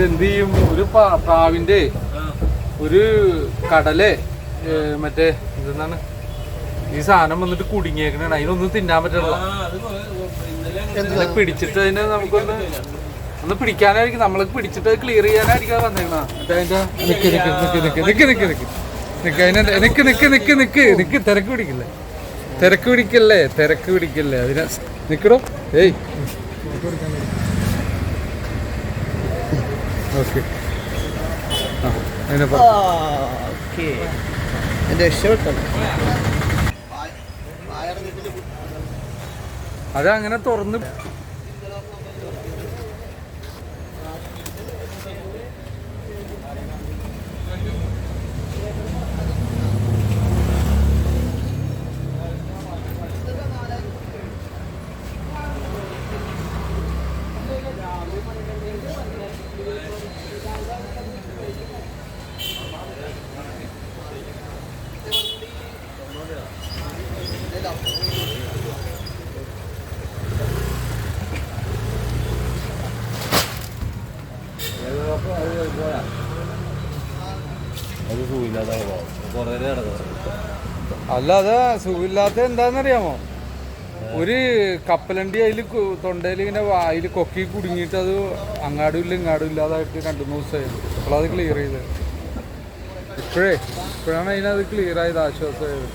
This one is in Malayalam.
എന്ത് ചെയ്യും? ഒരു പ്രാവിന്റെ ഒരു കടലേ മറ്റേ എന്താണ് ഈ സാധനം വന്നിട്ട് കുടുങ്ങിയേക്കണ, അതിനൊന്നും തിന്നാൻ പറ്റില്ല. പിടിച്ചിട്ട് അതിനെ ഒന്ന് പിടിക്കാനായിരിക്കും, നമ്മൾക്ക് പിടിച്ചിട്ട് ക്ലിയർ ചെയ്യാനായിരിക്കും വന്നേക്കണ. തിരക്ക് പിടിക്കല്ലേ അതിനെ നിക്കടോ. ഏയ് ഓക്കെ അതങ്ങനെ തുറന്ന് അല്ലാതെ സുഖമില്ലാത്ത എന്താന്നറിയാമോ? ഒരു കപ്പലണ്ടി അതിൽ തൊണ്ടയിൽ ഇങ്ങനെ വായിൽ കൊക്കി കുടുങ്ങിയിട്ട് അത് അങ്ങാടും ഇല്ലാതായിട്ട് 2-3 ദിവസമായിരുന്നു. അപ്പോഴത് ക്ലിയർ ചെയ്തത്. ഇപ്പോഴാണ് അതിനത് ക്ലിയർ ആയത്, ആശ്വാസമായത്.